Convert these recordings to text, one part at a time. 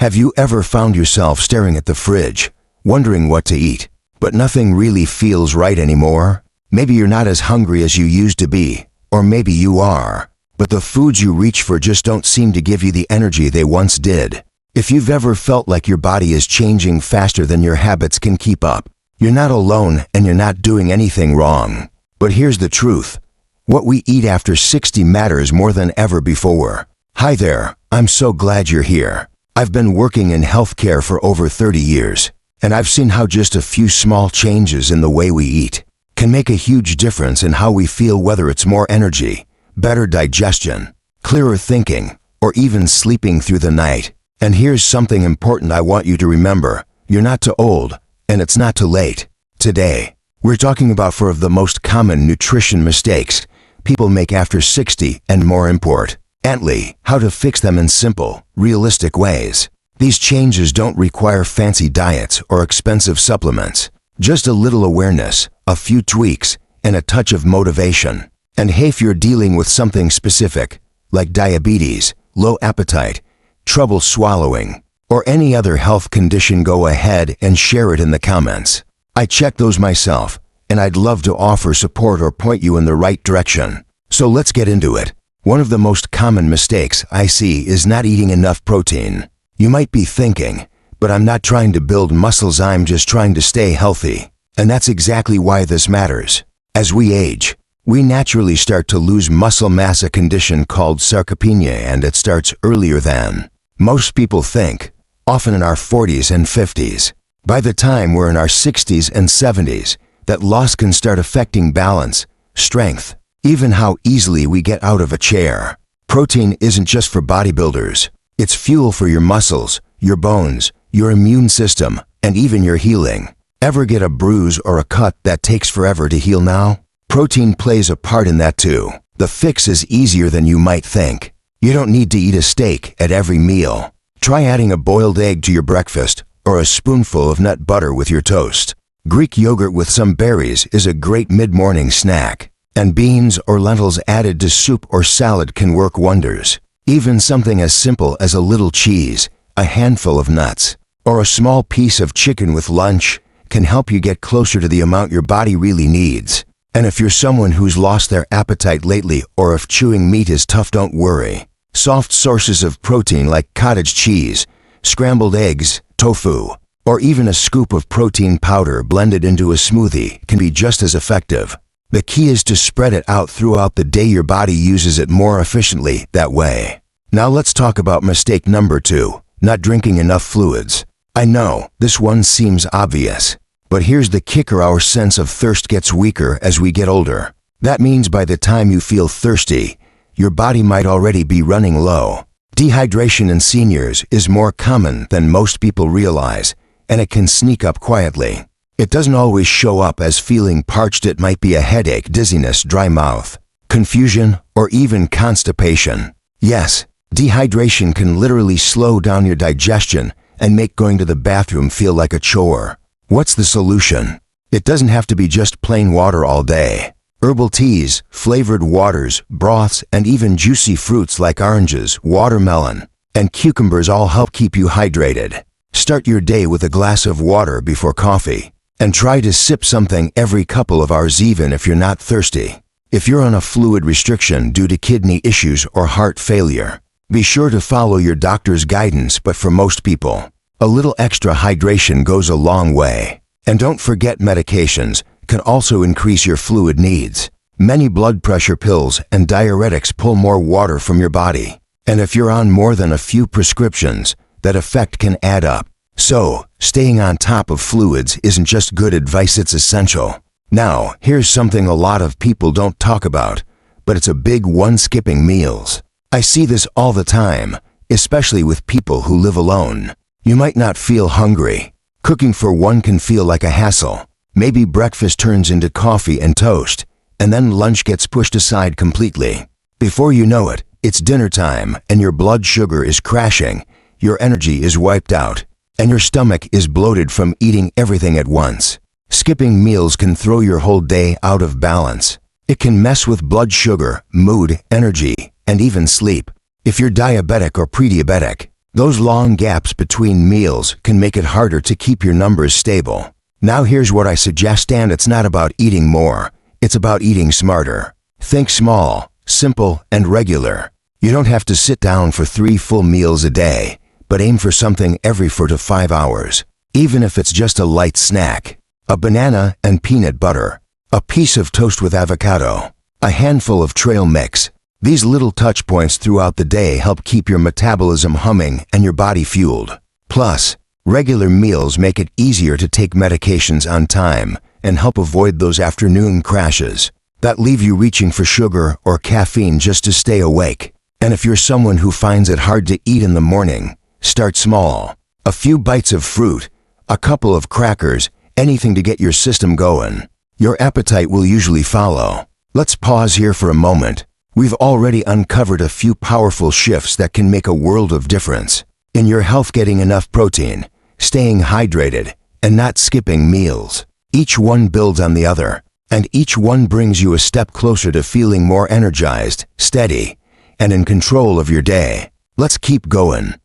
Have you ever found yourself staring at the fridge, wondering what to eat, but nothing really feels right anymore? Maybe you're not as hungry as you used to be, or maybe you are, but the foods you reach for just don't seem to give you the energy they once did. If you've ever felt like your body is changing faster than your habits can keep up, you're not alone and you're not doing anything wrong. But here's the truth. What we eat after 60 matters more than ever before. Hi there, I'm so glad you're here. I've been working in healthcare for over 30 years, and I've seen how just a few small changes in the way we eat can make a huge difference in how we feel, whether it's more energy, better digestion, clearer thinking, or even sleeping through the night. And here's something important I want you to remember. You're not too old, and it's not too late. Today, we're talking about 4 of the most common nutrition mistakes people make after 60 and more importantly, how to fix them in simple, realistic ways. These changes don't require fancy diets or expensive supplements. Just a little awareness, a few tweaks, and a touch of motivation. And hey, if you're dealing with something specific, like diabetes, low appetite, trouble swallowing, or any other health condition, go ahead and share it in the comments. I check those myself, and I'd love to offer support or point you in the right direction. So let's get into it. One of the most common mistakes I see is not eating enough protein. You might be thinking, but I'm not trying to build muscles, I'm just trying to stay healthy. And that's exactly why this matters. As we age, we naturally start to lose muscle mass, a condition called sarcopenia, and it starts earlier than most people think, often in our 40s and 50s. By the time we're in our 60s and 70s, that loss can start affecting balance, strength, even how easily we get out of a chair. Protein isn't just for bodybuilders. It's fuel for your muscles, your bones, your immune system, and even your healing. Ever get a bruise or a cut that takes forever to heal now? Protein plays a part in that too. The fix is easier than you might think. You don't need to eat a steak at every meal. Try adding a boiled egg to your breakfast or a spoonful of nut butter with your toast. Greek yogurt with some berries is a great mid-morning snack. And beans or lentils added to soup or salad can work wonders. Even something as simple as a little cheese, a handful of nuts, or a small piece of chicken with lunch can help you get closer to the amount your body really needs. And if you're someone who's lost their appetite lately, or if chewing meat is tough, don't worry. Soft sources of protein like cottage cheese, scrambled eggs, tofu, or even a scoop of protein powder blended into a smoothie can be just as effective. The key is to spread it out throughout the day. Your body uses it more efficiently that way. Now let's talk about mistake number 2, not drinking enough fluids. I know, this one seems obvious, but here's the kicker: our sense of thirst gets weaker as we get older. That means by the time you feel thirsty, your body might already be running low. Dehydration in seniors is more common than most people realize, and it can sneak up quietly. It doesn't always show up as feeling parched. It might be a headache, dizziness, dry mouth, confusion, or even constipation. Yes, dehydration can literally slow down your digestion and make going to the bathroom feel like a chore. What's the solution? It doesn't have to be just plain water all day. Herbal teas, flavored waters, broths, and even juicy fruits like oranges, watermelon, and cucumbers all help keep you hydrated. Start your day with a glass of water before coffee, and try to sip something every couple of hours, even if you're not thirsty. If you're on a fluid restriction due to kidney issues or heart failure, be sure to follow your doctor's guidance, but for most people, a little extra hydration goes a long way. And don't forget, medications can also increase your fluid needs. Many blood pressure pills and diuretics pull more water from your body. And if you're on more than a few prescriptions, that effect can add up. So, staying on top of fluids isn't just good advice, it's essential. Now, here's something a lot of people don't talk about, but it's a big one: skipping meals. I see this all the time, especially with people who live alone. You might not feel hungry. Cooking for one can feel like a hassle. Maybe breakfast turns into coffee and toast, and then lunch gets pushed aside completely. Before you know it, it's dinner time, and your blood sugar is crashing, your energy is wiped out, and your stomach is bloated from eating everything at once. Skipping meals can throw your whole day out of balance. It can mess with blood sugar, mood, energy, and even sleep. If you're diabetic or pre-diabetic, Those long gaps between meals can make it harder to keep your numbers stable. Now here's what I suggest, and it's not about eating more, it's about eating smarter. Think small, simple, and regular. You don't have to sit down for 3 full meals a day, but aim for something every 4 to 5 hours. Even if it's just a light snack, a banana and peanut butter, a piece of toast with avocado, a handful of trail mix. These little touch points throughout the day help keep your metabolism humming and your body fueled. Plus, regular meals make it easier to take medications on time and help avoid those afternoon crashes that leave you reaching for sugar or caffeine just to stay awake. And if you're someone who finds it hard to eat in the morning, start small. A few bites of fruit, a couple of crackers, anything to get your system going. Your appetite will usually follow. Let's pause here for a moment. We've already uncovered a few powerful shifts that can make a world of difference in your health: getting enough protein, staying hydrated, and not skipping meals. Each one builds on the other, and each one brings you a step closer to feeling more energized, steady, and in control of your day. Let's keep going.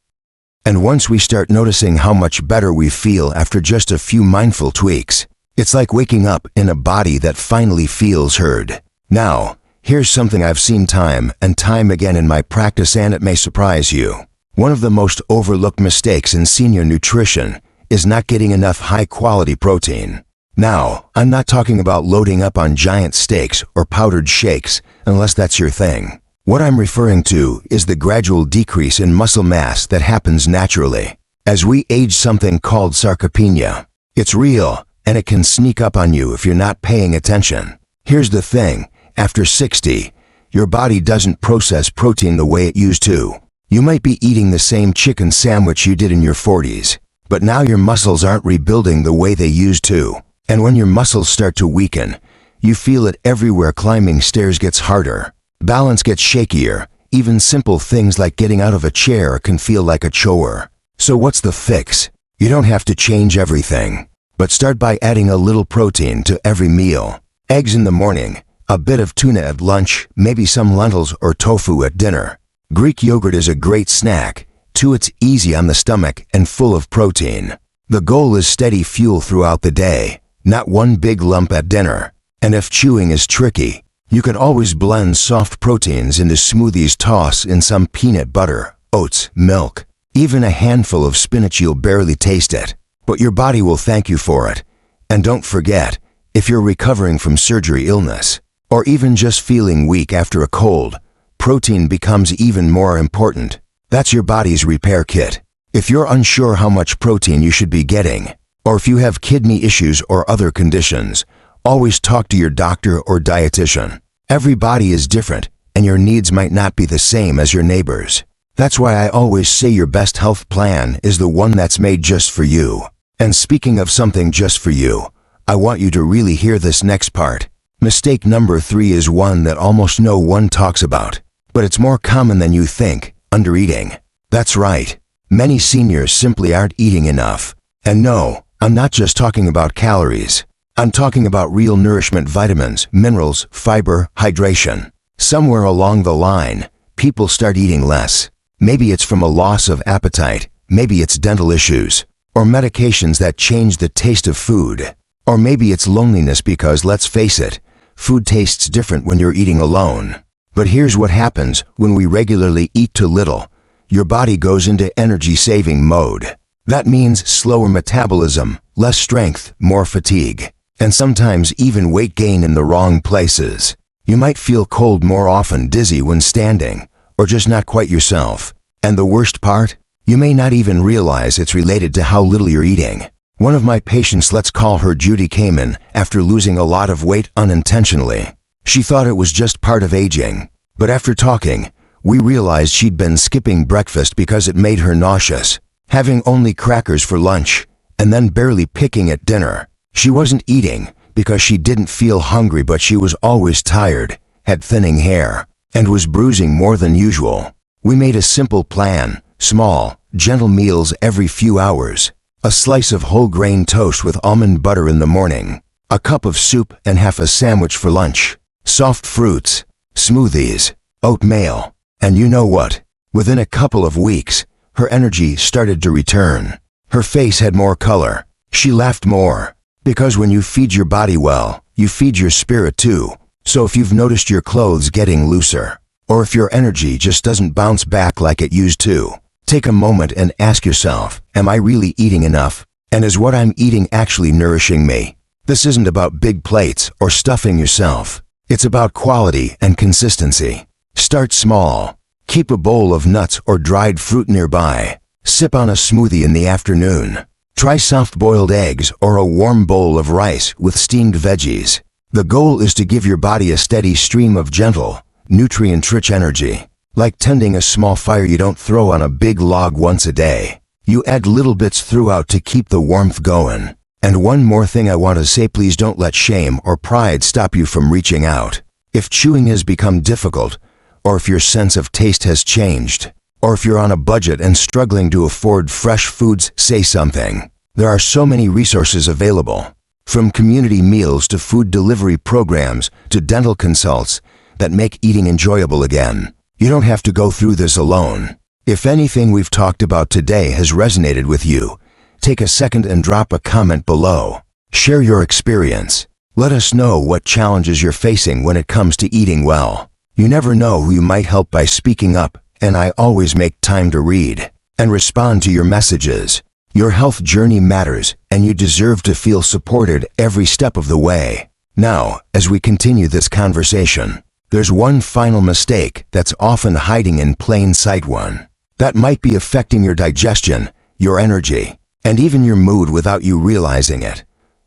And once we start noticing how much better we feel after just a few mindful tweaks, it's like waking up in a body that finally feels heard. Now, here's something I've seen time and time again in my practice, and it may surprise you. One of the most overlooked mistakes in senior nutrition is not getting enough high-quality protein. Now, I'm not talking about loading up on giant steaks or powdered shakes, unless that's your thing. What I'm referring to is the gradual decrease in muscle mass that happens naturally as we age, something called sarcopenia. It's real, and it can sneak up on you if you're not paying attention. Here's the thing: after 60, your body doesn't process protein the way it used to. You might be eating the same chicken sandwich you did in your 40s, but now your muscles aren't rebuilding the way they used to. And when your muscles start to weaken, you feel it everywhere. Climbing stairs gets harder. Balance gets shakier. Even simple things like getting out of a chair can feel like a chore. So what's the fix? You don't have to change everything, but start by adding a little protein to every meal. Eggs in the morning, a bit of tuna at lunch, maybe some lentils or tofu at dinner. Greek yogurt is a great snack, too. It's easy on the stomach and full of protein. The goal is steady fuel throughout the day, not one big lump at dinner. And if chewing is tricky, you can always blend soft proteins into smoothies. Toss in some peanut butter, oats, milk, even a handful of spinach. You'll barely taste it, but your body will thank you for it. And don't forget, if you're recovering from surgery, illness, or even just feeling weak after a cold, protein becomes even more important. That's your body's repair kit. If you're unsure how much protein you should be getting, or if you have kidney issues or other conditions, always talk to your doctor or dietitian. Every body is different, and your needs might not be the same as your neighbors. That's why I always say your best health plan is the one that's made just for you. And speaking of something just for you, I want you to really hear this next part. Mistake number 3 is one that almost no one talks about, but it's more common than you think: undereating. That's right. Many seniors simply aren't eating enough. And no, I'm not just talking about calories. I'm talking about real nourishment: vitamins, minerals, fiber, hydration. Somewhere along the line, people start eating less. Maybe it's from a loss of appetite, maybe it's dental issues, or medications that change the taste of food. Or maybe it's loneliness, because let's face it, food tastes different when you're eating alone. But here's what happens when we regularly eat too little. Your body goes into energy-saving mode. That means slower metabolism, less strength, more fatigue, and sometimes even weight gain in the wrong places. You might feel cold more often, dizzy when standing, or just not quite yourself. And the worst part? You may not even realize it's related to how little you're eating. One of my patients, let's call her Judy, came in after losing a lot of weight unintentionally. She thought it was just part of aging, but after talking, we realized she'd been skipping breakfast because it made her nauseous, having only crackers for lunch, and then barely picking at dinner. She wasn't eating because she didn't feel hungry, but she was always tired, had thinning hair, and was bruising more than usual. We made a simple plan: small, gentle meals every few hours. A slice of whole grain toast with almond butter in the morning, a cup of soup and half a sandwich for lunch, soft fruits, smoothies, oatmeal. And you know what? Within a couple of weeks, Her energy started to return. Her face had more color. She laughed more. Because when you feed your body well, you feed your spirit too. So if you've noticed your clothes getting looser, or if your energy just doesn't bounce back like it used to, take a moment and ask yourself, am I really eating enough? And is what I'm eating actually nourishing me? This isn't about big plates or stuffing yourself. It's about quality and consistency. Start small. Keep a bowl of nuts or dried fruit nearby. Sip on a smoothie in the afternoon. Try soft-boiled eggs or a warm bowl of rice with steamed veggies. The goal is to give your body a steady stream of gentle, nutrient-rich energy. Like tending a small fire, you don't throw on a big log once a day. You add little bits throughout to keep the warmth going. And one more thing I want to say, please don't let shame or pride stop you from reaching out. If chewing has become difficult, or if your sense of taste has changed, or if you're on a budget and struggling to afford fresh foods, say something. There are so many resources available, from community meals to food delivery programs to dental consults that make eating enjoyable again. You don't have to go through this alone. If anything we've talked about today has resonated with you, take a second and drop a comment below. Share your experience. Let us know what challenges you're facing when it comes to eating well. You never know who you might help by speaking up, and I always make time to read and respond to your messages. Your health journey matters, and you deserve to feel supported every step of the way. Now, as we continue this conversation, there's one final mistake that's often hiding in plain sight. One that might be affecting your digestion, your energy, and even your mood without you realizing it.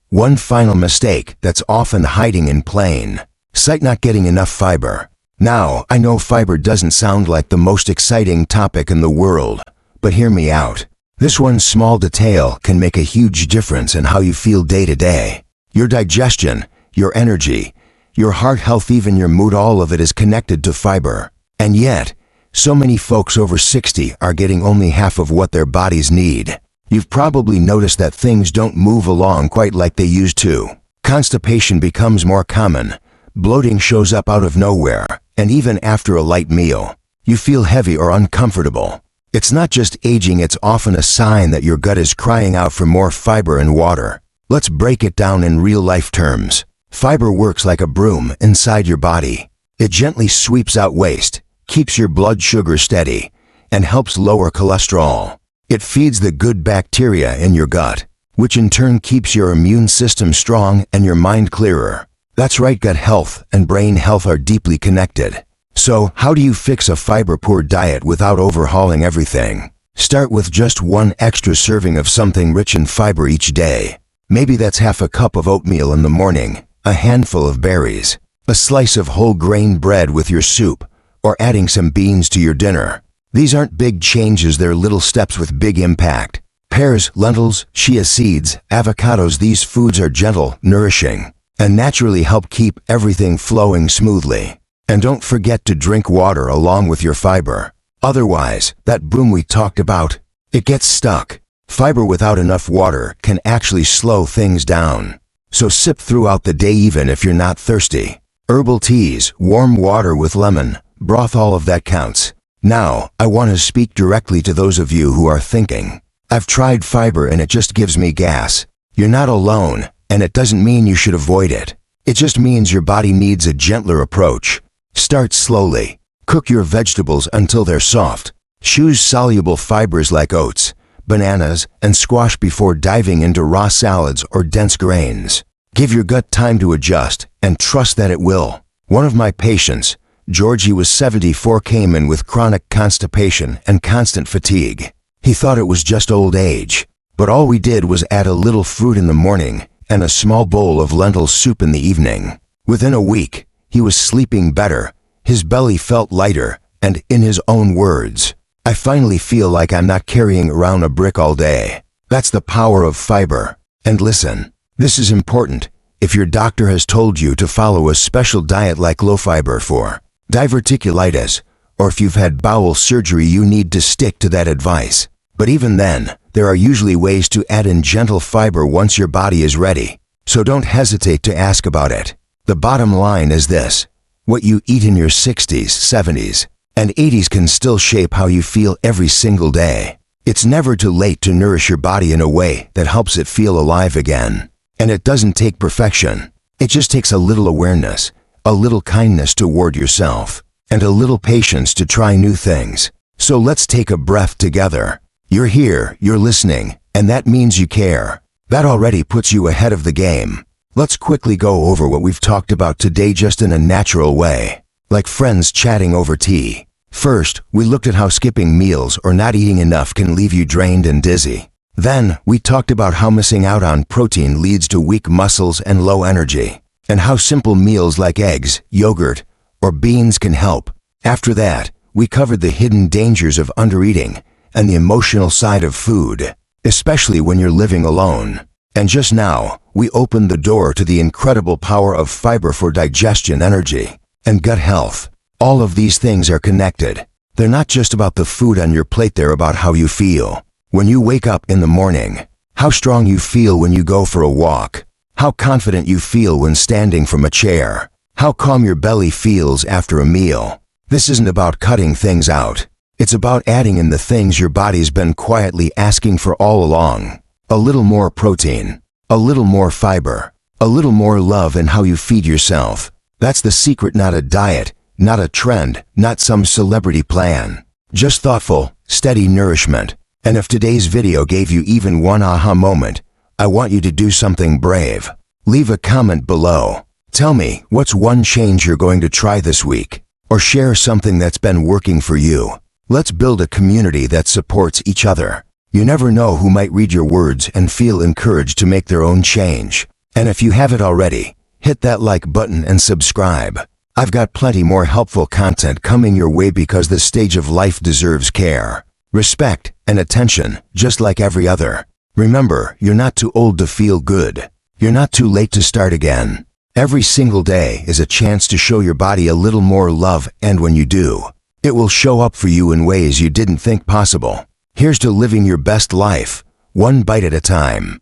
One final mistake that's often hiding in plain sight: not getting enough fiber. Now, I know fiber doesn't sound like the most exciting topic in the world, but hear me out. This one small detail can make a huge difference in how you feel day to day. Your digestion, your energy, your heart health, even your mood, all of it is connected to fiber. And yet, so many folks over 60 are getting only half of what their bodies need. You've probably noticed that things don't move along quite like they used to. Constipation becomes more common. Bloating shows up out of nowhere, and even after a light meal, you feel heavy or uncomfortable. It's not just aging, it's often a sign that your gut is crying out for more fiber and water. Let's break it down in real-life terms. Fiber works like a broom inside your body. It gently sweeps out waste, keeps your blood sugar steady, and helps lower cholesterol. It feeds the good bacteria in your gut, which in turn keeps your immune system strong and your mind clearer. That's right, gut health and brain health are deeply connected. So, how do you fix a fiber-poor diet without overhauling everything? Start with just one extra serving of something rich in fiber each day. Maybe that's half a cup of oatmeal in the morning, a handful of berries, a slice of whole grain bread with your soup, or adding some beans to your dinner. These aren't big changes, they're little steps with big impact. Pears, lentils, chia seeds, avocados, these foods are gentle, nourishing, and naturally help keep everything flowing smoothly. And don't forget to drink water along with your fiber. Otherwise, that broom we talked about, it gets stuck. Fiber without enough water can actually slow things down. So sip throughout the day even if you're not thirsty. Herbal teas, warm water with lemon, broth, all of that counts. Now, I want to speak directly to those of you who are thinking, I've tried fiber and it just gives me gas. You're not alone, and it doesn't mean you should avoid it. It just means your body needs a gentler approach. Start slowly. Cook your vegetables until they're soft. Choose soluble fibers like oats, bananas, and squash before diving into raw salads or dense grains. Give your gut time to adjust, and trust that it will. One of my patients, Georgie, was 74, came in with chronic constipation and constant fatigue. He thought it was just old age, but all we did was add a little fruit in the morning and a small bowl of lentil soup in the evening. Within a week, he was sleeping better, his belly felt lighter, and in his own words, I finally feel like I'm not carrying around a brick all day. That's the power of fiber. And listen, this is important. If your doctor has told you to follow a special diet like low fiber for diverticulitis, or if you've had bowel surgery, you need to stick to that advice. But even then, there are usually ways to add in gentle fiber once your body is ready. So don't hesitate to ask about it. The bottom line is this: what you eat in your 60s, 70s, and 80s can still shape how you feel every single day. It's never too late to nourish your body in a way that helps it feel alive again. And it doesn't take perfection. It just takes a little awareness, a little kindness toward yourself, and a little patience to try new things. So let's take a breath together. You're here, you're listening, and that means you care. That already puts you ahead of the game. Let's quickly go over what we've talked about today just in a natural way, like friends chatting over tea. First, we looked at how skipping meals or not eating enough can leave you drained and dizzy. Then, we talked about how missing out on protein leads to weak muscles and low energy, and how simple meals like eggs, yogurt, or beans can help. After that, we covered the hidden dangers of undereating and the emotional side of food, especially when you're living alone. And just now, we opened the door to the incredible power of fiber for digestion, energy, and gut health. All of these things are connected. They're not just about the food on your plate, they're about how you feel when you wake up in the morning, how strong you feel when you go for a walk, how confident you feel when standing from a chair, how calm your belly feels after a meal. This isn't about cutting things out. It's about adding in the things your body's been quietly asking for all along. A little more protein, a little more fiber, a little more love in how you feed yourself. That's the secret, not a diet, not a trend, not some celebrity plan. Just thoughtful, steady nourishment. And if today's video gave you even one aha moment, I want you to do something brave. Leave a comment below. Tell me, what's one change you're going to try this week? Or share something that's been working for you. Let's build a community that supports each other. You never know who might read your words and feel encouraged to make their own change. And if you haven't already, hit that like button and subscribe. I've got plenty more helpful content coming your way because this stage of life deserves care, respect, and attention, just like every other. Remember, you're not too old to feel good. You're not too late to start again. Every single day is a chance to show your body a little more love, and when you do, it will show up for you in ways you didn't think possible. Here's to living your best life, one bite at a time.